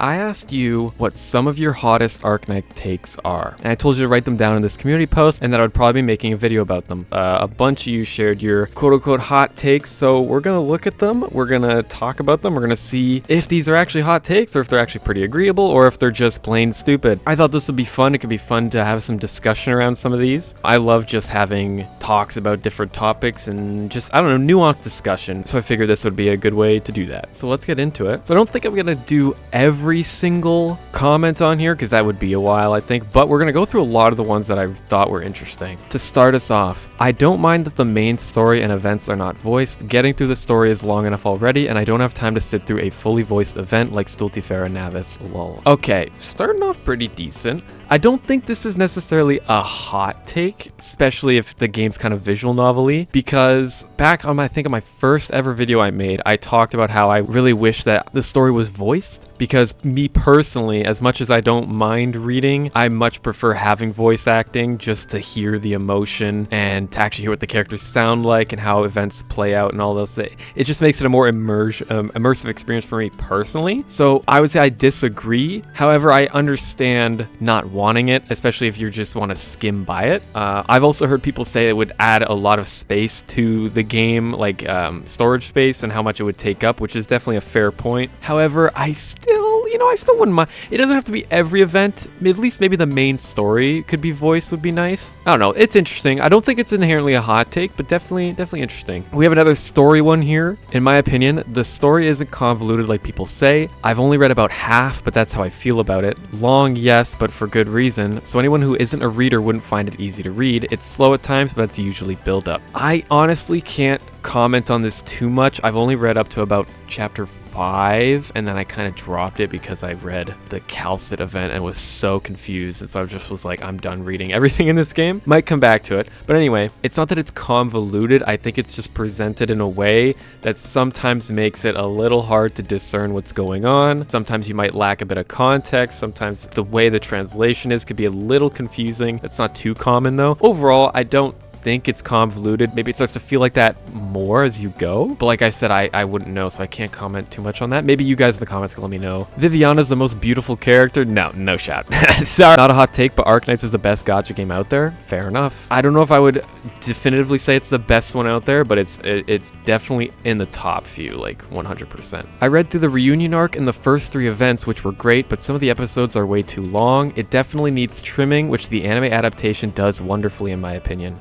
I asked you what some of your hottest Arknight takes are, and I told you to write them down in this community post and that I would probably be making a video about them. A bunch of you shared your quote-unquote hot takes, so we're gonna look at them, we're gonna talk about them, we're gonna see if these are actually hot takes or if they're actually pretty agreeable or if they're just plain stupid. I thought this would be fun. It could be fun to have some discussion around some of these. I love just having talks about different topics and just, I don't know, nuanced discussion, so I figured this would be a good way to do that. So let's get into it. So I don't think I'm gonna do every single comment on here because that would be a while, I think, but we're gonna go through a lot of the ones that I thought were interesting. To start us off, I don't mind that the main story and events are not voiced. Getting through the story is long enough already, and I don't have time to sit through a fully voiced event like Stultifera Navis, lol. Okay, starting off pretty decent. I don't think this is necessarily a hot take, especially if the game's kind of visual novel-y, because back on I think on my first ever video I made, I talked about how I really wish that the story was voiced, because me personally, as much as I don't mind reading, I much prefer having voice acting just to hear the emotion and to actually hear what the characters sound like and how events play out and all those things. It just makes it a more immersive experience for me personally. So I would say I disagree. However, I understand not wanting it, especially if you just want to skim by it. I've also heard people say it would add a lot of space to the game, like storage space and how much it would take up, which is definitely a fair point. However, I still wouldn't mind. It doesn't have to be every event. At least maybe the main story could be voiced would be nice. I don't know. It's interesting. I don't think it's inherently a hot take, but definitely interesting. We have another story one here. In my opinion, the story isn't convoluted like people say. I've only read about half, but that's how I feel about it. Long, yes, but for good reason. So anyone who isn't a reader wouldn't find it easy to read. It's slow at times, but it's usually build up. I honestly can't comment on this too much. I've only read up to about chapter 5, and then I kind of dropped it because I read the Calcit event and was so confused, and so I just was like, I'm done reading everything in this game. Might come back to it, but anyway, it's not that it's convoluted. I think it's just presented in a way that sometimes makes it a little hard to discern what's going on. Sometimes you might lack a bit of context. Sometimes the way the translation is could be a little confusing. That's not too common though. Overall, I don't think it's convoluted. Maybe it starts to feel like that more as you go, but like I said, I wouldn't know, so I can't comment too much on that. Maybe you guys in the comments can let me know. Viviana's the most beautiful character. No shot. Sorry, not a hot take, but Arknights is the best gacha game out there. Fair enough. I don't know if I would definitively say it's the best one out there, but it's definitely in the top few, like 100%. I read through the reunion arc and the first 3 events, which were great, but some of the episodes are way too long. It definitely needs trimming, which the anime adaptation does wonderfully in my opinion.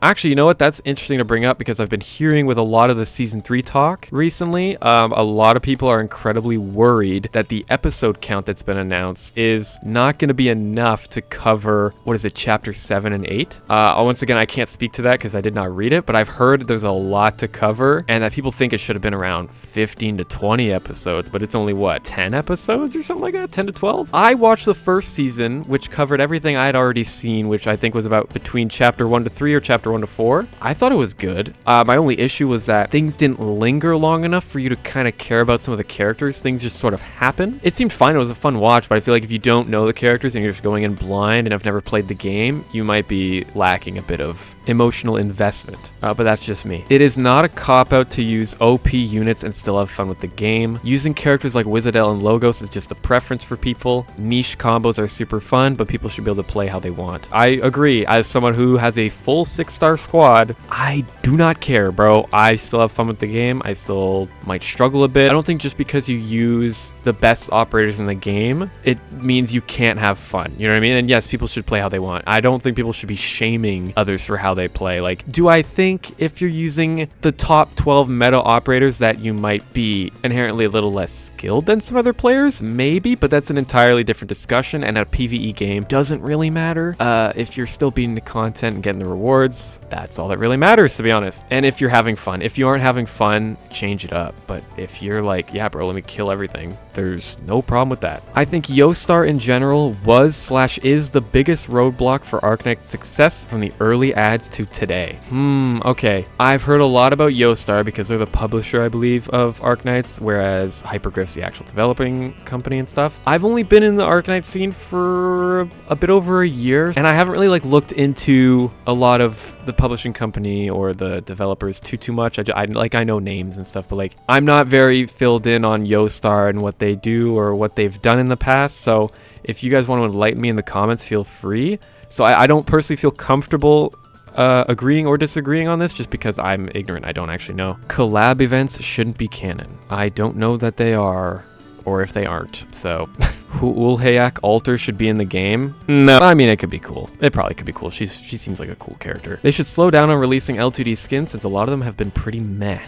Actually, you know what? That's interesting to bring up because I've been hearing with a lot of the season 3 talk recently, a lot of people are incredibly worried that the episode count that's been announced is not going to be enough to cover, what is it, chapter 7 and 8? Once again, I can't speak to that because I did not read it, but I've heard there's a lot to cover and that people think it should have been around 15 to 20 episodes, but it's only, what, 10 episodes or something like that? 10 to 12? I watched the first season, which covered everything I had already seen, which I think was about between chapter 1 to 3 or chapter 1 to 4. I thought it was good. My only issue was that things didn't linger long enough for you to kind of care about some of the characters. Things just sort of happen. It seemed fine. It was a fun watch, but I feel like if you don't know the characters and you're just going in blind and have never played the game, you might be lacking a bit of emotional investment. But that's just me. It is not a cop-out to use OP units and still have fun with the game. Using characters like Wizardel and Logos is just a preference for people. Niche combos are super fun, but people should be able to play how they want. I agree. As someone who has a full 6-star squad, I do not care, bro. I still have fun with the game. I still might struggle a bit. I don't think just because you use the best operators in the game, it means you can't have fun. You know what I mean? And yes, people should play how they want. I don't think people should be shaming others for how they play. Like, do I think if you're using the top 12 meta operators that you might be inherently a little less skilled than some other players? Maybe, but that's an entirely different discussion, and a PvE game doesn't really matter. If you're still beating the content and getting the rewards, that's all that really matters, to be honest. And if you're having fun. If you aren't having fun, change it up. But if you're like, yeah, bro, let me kill everything, there's no problem with that. I think Yostar in general was/is the biggest roadblock for Arknight's success from the early ads to today. Okay. I've heard a lot about Yostar because they're the publisher, I believe, of Arknights, whereas Hypergriff's the actual developing company and stuff. I've only been in the Arknight scene for a bit over a year, and I haven't really looked into a lot lot of the publishing company or the developers too much. I know names and stuff, but like I'm not very filled in on Yostar and what they do or what they've done in the past. So if you guys want to enlighten me in the comments, feel free. So I don't personally feel comfortable agreeing or disagreeing on this just because I'm ignorant. I don't actually know. Collab events shouldn't be canon. I don't know that they are, or if they aren't. So Ulhayak Alter should be in the game? No. I mean, it could be cool. It probably could be cool. She seems like a cool character. They should slow down on releasing L2D skins since a lot of them have been pretty meh.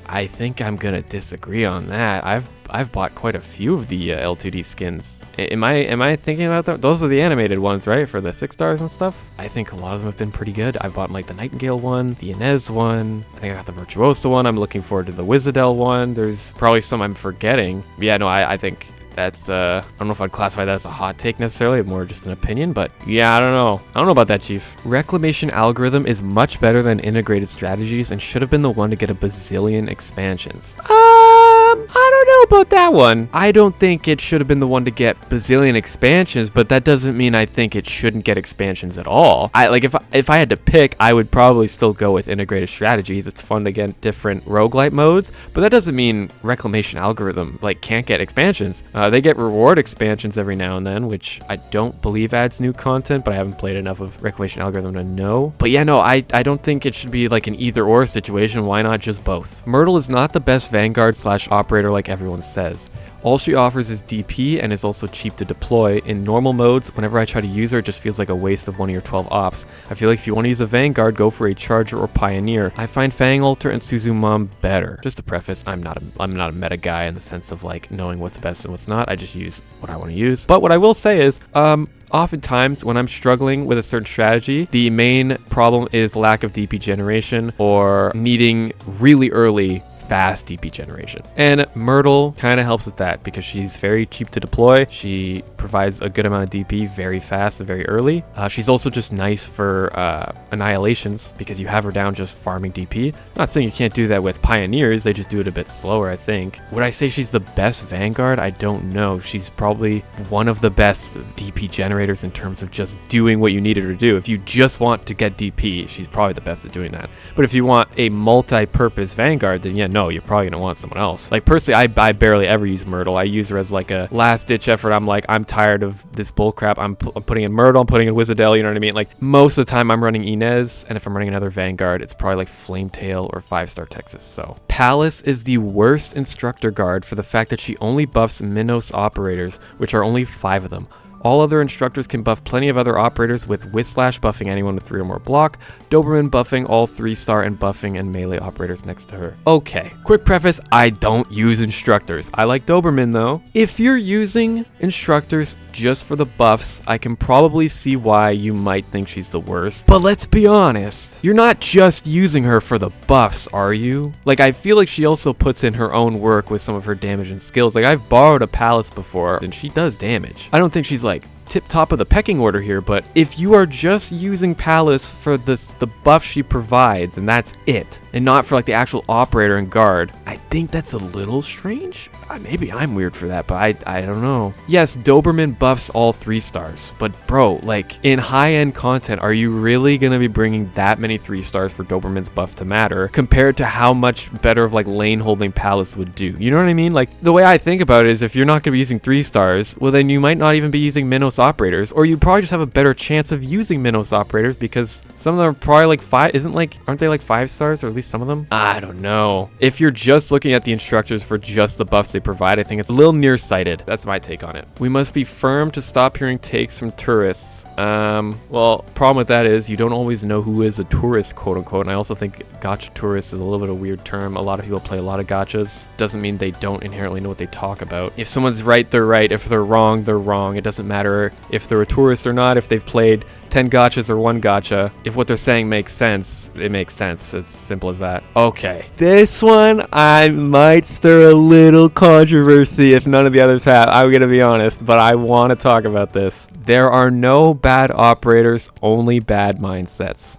I think I'm gonna disagree on that. I've bought quite a few of the L2D skins. Am I thinking about them? Those are the animated ones, right? For the 6 stars and stuff. I think a lot of them have been pretty good. I've bought like the Nightingale one, the Inez one. I think I got the Virtuoso one. I'm looking forward to the Wizardel one. There's probably some I'm forgetting. Yeah, no, I think that's I don't know if I'd classify that as a hot take necessarily, more just an opinion, but yeah, I don't know about that, Chief. Reclamation algorithm is much better than integrated strategies and should have been the one to get a bazillion expansions. I don't know about that one. I don't think it should have been the one to get bazillion expansions, but that doesn't mean I think it shouldn't get expansions at all. If I had to pick, I would probably still go with integrated strategies. It's fun to get different roguelite modes, but that doesn't mean reclamation algorithm like can't get expansions. They get reward expansions every now and then, which I don't believe adds new content, but I haven't played enough of reclamation algorithm to know. But yeah, no, I don't think it should be like an either or situation. Why not just both? Myrtle is not the best Vanguard / operator like everyone says. All she offers is DP and is also cheap to deploy. In normal modes, whenever I try to use her, it just feels like a waste of one of your 12 ops. I feel like if you want to use a Vanguard, go for a Charger or Pioneer. I find Fang Alter and Suzumon better. Just to preface, I'm not a meta guy in the sense of like knowing what's best and what's not. I just use what I want to use. But what I will say is, oftentimes when I'm struggling with a certain strategy, the main problem is lack of DP generation or needing really early fast DP generation. And Myrtle kind of helps with that because she's very cheap to deploy. She provides a good amount of DP very fast and very early. She's also just nice for annihilations because you have her down just farming DP. Not saying you can't do that with Pioneers, they just do it a bit slower, I think. Would I say she's the best Vanguard? I don't know. She's probably one of the best DP generators in terms of just doing what you need her to do. If you just want to get DP, she's probably the best at doing that. But if you want a multi-purpose Vanguard, then yeah, no, you're probably gonna want someone else. Like personally, I barely ever use Myrtle. I use her as like a last-ditch effort. I'm tired of this bullcrap. I'm putting in Myrtle, I'm putting in Wizardel, you know what I mean? Like most of the time I'm running Inez, and if I'm running another Vanguard, it's probably like Flametail or 5-star Texas. So Palace is the worst instructor guard for the fact that she only buffs Minos operators, which are only 5 of them. All other instructors can buff plenty of other operators, with Whislash buffing anyone with 3 or more block, Doberman buffing all 3-star and buffing and melee operators next to her. Okay, quick preface, I don't use instructors. I like Doberman though. If you're using instructors just for the buffs, I can probably see why you might think she's the worst. But let's be honest, you're not just using her for the buffs, are you? Like, I feel like she also puts in her own work with some of her damage and skills. Like, I've borrowed a Palace before, and she does damage. I don't think she's like tip top of the pecking order here, but if you are just using Palace for the buff she provides and that's it, and not for like the actual operator and guard, I think that's a little strange. Maybe I'm weird for that, but I don't know. Yes, Doberman buffs all 3-stars, but bro, like in high-end content, are you really gonna be bringing that many 3-stars for Doberman's buff to matter compared to how much better of like lane holding Palace would do? You know what I mean? Like the way I think about it is if you're not gonna be using 3-stars, well then you might not even be using Minos operators, or you probably just have a better chance of using Minos operators because some of them are probably like 5, aren't they like 5-stars, or at least some of them? I don't know. If you're just looking at the instructors for just the buffs they provide, I think it's a little nearsighted. That's my take on it. We must be firm to stop hearing takes from tourists. Well, problem with that is you don't always know who is a tourist, quote unquote, and I also think gacha tourist is a little bit of a weird term. A lot of people play a lot of gachas. Doesn't mean they don't inherently know what they talk about. If someone's right, they're right. If they're wrong, they're wrong. It doesn't matter if they're a tourist or not, if they've played 10 gachas or 1 gacha. If what they're saying makes sense, it makes sense. It's simple as that. Okay, this one I might stir a little controversy if none of the others have. I'm gonna be honest, but I want to talk about this. There are no bad operators, only bad mindsets.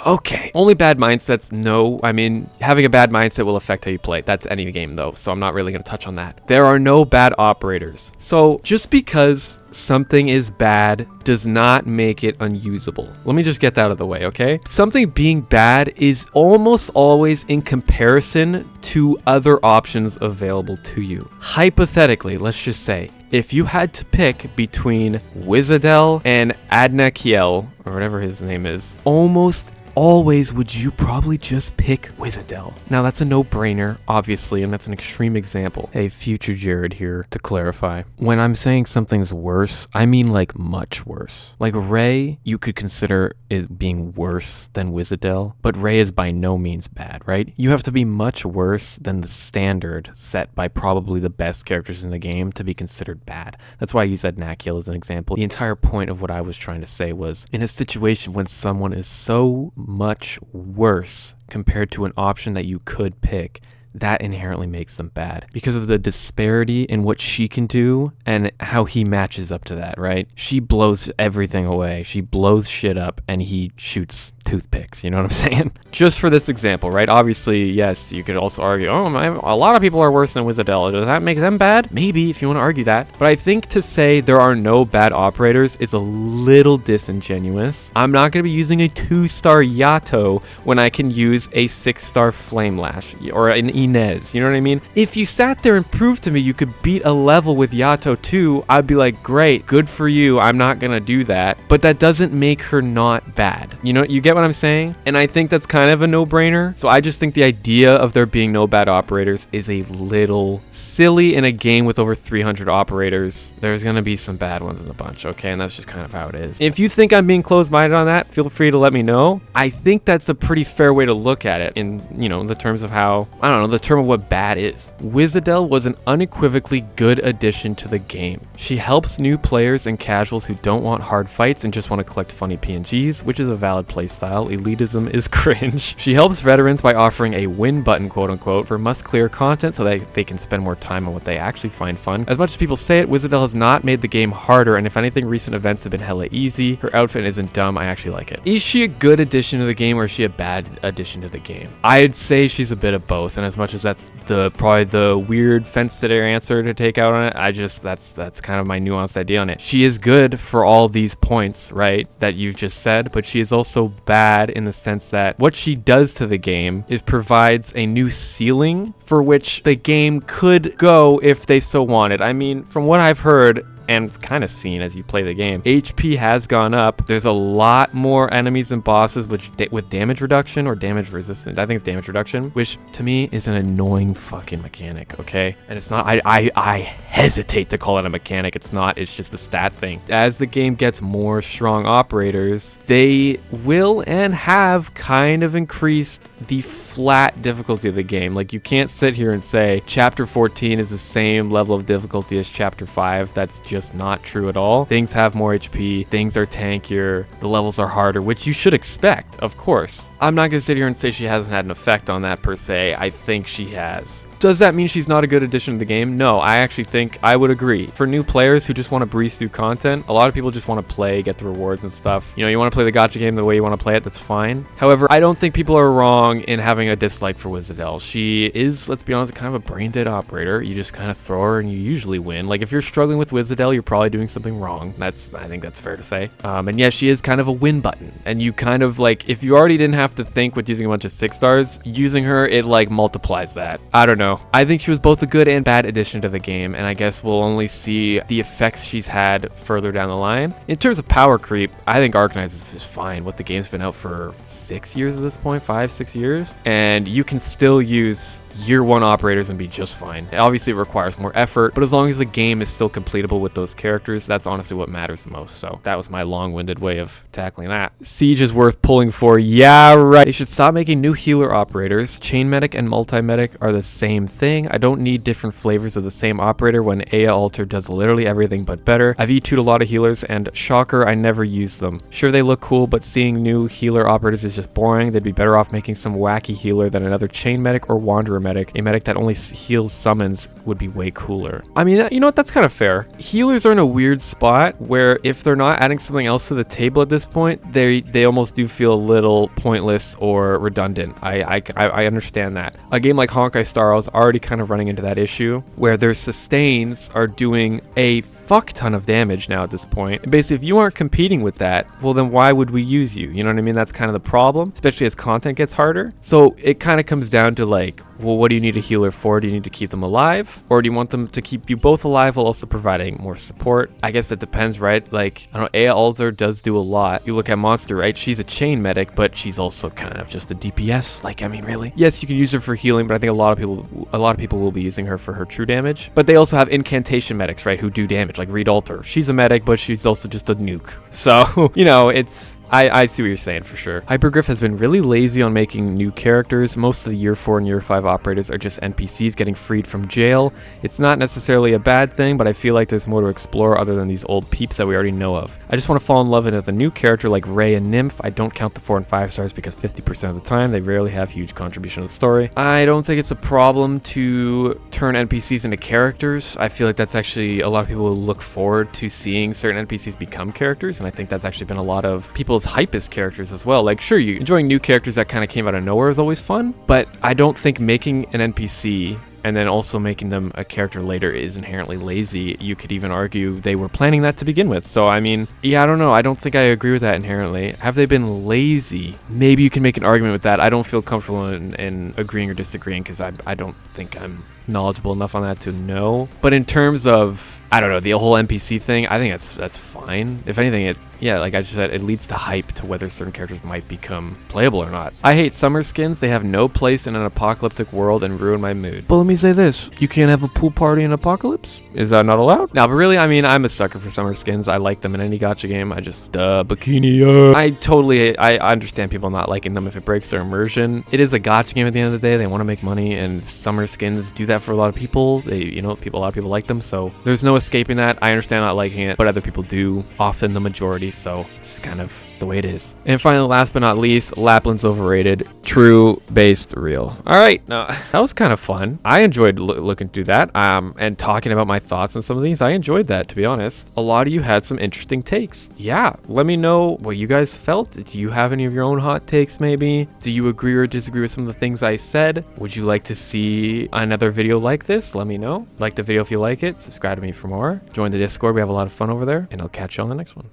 Okay, only bad mindsets. No, I mean, having a bad mindset will affect how you play. That's any game though, so I'm not really gonna touch on that. There are no bad operators. So just because something is bad does not make it unusable. Let me just get that out of the way, okay? Something being bad is almost always in comparison to other options available to you. Hypothetically, let's just say, if you had to pick between Wizardel and Adnakiel, or whatever his name is, almost always would you probably just pick Wizardel. Now that's a no-brainer, obviously, and that's an extreme example. Hey, future Jared here to clarify. When I'm saying something's worse, I mean like much worse. Like Ray, you could consider is being worse than Wizardel, but Ray is by no means bad, right? You have to be much worse than the standard set by probably the best characters in the game to be considered bad. That's why I use Adnakiel as an example. The entire point of what I was trying to say was, in a situation when someone is so much worse compared to an option that you could pick, that inherently makes them bad because of the disparity in what she can do and how he matches up to that, right? She blows everything away. She blows shit up and he shoots toothpicks, you know what I'm saying? Just for this example, right? Obviously, yes, you could also argue, oh, a lot of people are worse than Wizardel. Does that make them bad? Maybe, if you want to argue that. But I think to say there are no bad operators is a little disingenuous. I'm not going to be using a 2-star Yato when I can use a 6-star Flame Lash or an Inez, you know what I mean? If you sat there and proved to me you could beat a level with Yato too, I'd be like, great, good for you. I'm not going to do that. But that doesn't make her not bad. You know, you get what I'm saying? And I think that's kind of a no-brainer. So I just think the idea of there being no bad operators is a little silly in a game with over 300 operators. There's going to be some bad ones in the bunch, okay? And that's just kind of how it is. If you think I'm being closed-minded on that, feel free to let me know. I think that's a pretty fair way to look at it in, you know, the terms of how, I don't know, the term of what bad is. Wizardel was an unequivocally good addition to the game. She helps new players and casuals who don't want hard fights and just want to collect funny PNGs, which is a valid playstyle. Elitism is cringe. She helps veterans by offering a win button, quote unquote, for must clear content so that they can spend more time on what they actually find fun. As much as people say it, Wizardel has not made the game harder, and if anything, recent events have been hella easy. Her outfit isn't dumb. I actually like it. Is she a good addition to the game or is she a bad addition to the game? I'd say she's a bit of both, and as much as that's probably the weird fence-sitter answer to take out on it, that's kind of my nuanced idea on it. She is good for all these points, right, that you've just said, but she is also bad in the sense that what she does to the game is provides a new ceiling for which the game could go if they so wanted. I mean, from what I've heard, and it's kind of seen as you play the game, HP has gone up. There's a lot more enemies and bosses with damage reduction or damage resistance. I think it's damage reduction, which to me is an annoying fucking mechanic, okay? And it's not, I hesitate to call it a mechanic. It's not, it's just a stat thing. As the game gets more strong operators, they will and have kind of increased the flat difficulty of the game. Like, you can't sit here and say chapter 14 is the same level of difficulty as chapter 5. That's just not true at all. Things have more HP, things are tankier, the levels are harder, which you should expect, of course. I'm not gonna sit here and say she hasn't had an effect on that per se. I think she has. Does that mean she's not a good addition to the game? No, I actually think I would agree. For new players who just want to breeze through content, a lot of people just want to play, get the rewards and stuff. You know, you want to play the gacha game the way you want to play it, that's fine. However, I don't think people are wrong in having a dislike for Wizardel. She is, let's be honest, kind of a brain dead operator. You just kind of throw her and you usually win. Like, if you're struggling with Wizardel, you're probably doing something wrong. I think that's fair to say. And yeah, she is kind of a win button. And you kind of like, if you already didn't have to think with using a bunch of 6 stars, using her, it like multiplies that. I don't know. I think she was both a good and bad addition to the game, and I guess we'll only see the effects she's had further down the line. In terms of power creep, I think Arknights is fine. What, the game's been out for 6 years at this point, 5-6 years, and you can still use year 1 operators and be just fine. Obviously, it requires more effort, but as long as the game is still completable with those characters, that's honestly what matters the most. So that was my long-winded way of tackling that. Siege is worth pulling for. Yeah, right. They should stop making new healer operators. Chain medic and multi-medic are the same thing. I don't need different flavors of the same operator when Aya Alter does literally everything but better. I've E2'd a lot of healers, and shocker, I never use them. Sure, they look cool, but seeing new healer operators is just boring. They'd be better off making some wacky healer than another chain medic or wanderer medic. A medic that only heals summons would be way cooler. I mean, you know what? That's kind of fair. Healers are in a weird spot where if they're not adding something else to the table at this point, they almost do feel a little pointless or redundant. I understand that. A game like Honkai Star is already kind of running into that issue where their sustains are doing a fuck ton of damage now at this point. And basically, if you aren't competing with that, well then why would we use you? You know what I mean? That's kind of the problem, especially as content gets harder. So it kind of comes down to like, well, what do you need a healer for? Do you need to keep them alive? Or do you want them to keep you both alive while also providing more support? I guess that depends, right? Like, I don't know, Ea Alder does do a lot. You look at Monster, right? She's a chain medic, but she's also kind of just a DPS. Like, I mean, really? Yes, you can use her for healing, but I think a lot of people will be using her for her true damage. But they also have incantation medics, right? Who do damage, like Reed Alter. She's a medic, but she's also just a nuke. So, you know, I see what you're saying for sure. Hypergriff has been really lazy on making new characters. Most of the year 4 and year 5 operators are just NPCs getting freed from jail. It's not necessarily a bad thing, but I feel like there's more to explore other than these old peeps that we already know of. I just want to fall in love with a new character like Ray and Nymph. I don't count the 4 and 5 stars because 50% of the time they rarely have huge contribution to the story. I don't think it's a problem to turn NPCs into characters. I feel like that's actually a lot of people will look forward to seeing certain NPCs become characters, and I think that's actually been a lot of people's hype as characters as well. Like, sure, you enjoying new characters that kind of came out of nowhere is always fun, but I don't think making an NPC and then also making them a character later is inherently lazy. You could even argue they were planning that to begin with. So, I mean, yeah, I don't know. I don't think I agree with that inherently. Have they been lazy? Maybe you can make an argument with that. I don't feel comfortable in agreeing or disagreeing because I don't think I'm knowledgeable enough on that to know. But in terms of, I don't know, the whole NPC thing, I think that's fine. If anything, yeah, like I just said, it leads to hype to whether certain characters might become playable or not. I hate summer skins. They have no place in an apocalyptic world and ruin my mood. But let me say this, you can't have a pool party in Apocalypse? Is that not allowed? No, but really, I mean, I'm a sucker for summer skins. I like them in any gacha game. I just, bikini. I understand people not liking them if it breaks their immersion. It is a gacha game at the end of the day. They want to make money, and summer skins do that for a lot of people. A lot of people like them, so there's no escaping that. I understand not liking it, but other people do, often the majority, so it's kind of the way it is. And finally, last but not least, Lapland's overrated. True, based, real. All right, now that was kind of fun. I enjoyed looking through that and talking about my thoughts on some of these. I enjoyed that, to be honest. A lot of you had some interesting takes. Yeah, let me know what you guys felt. Do you have any of your own hot takes maybe? Do you agree or disagree with some of the things I said? Would you like to see another video like this? Let me know. Like the video if you like it. Subscribe to me for more. Join the Discord. We have a lot of fun over there, and I'll catch you on the next one.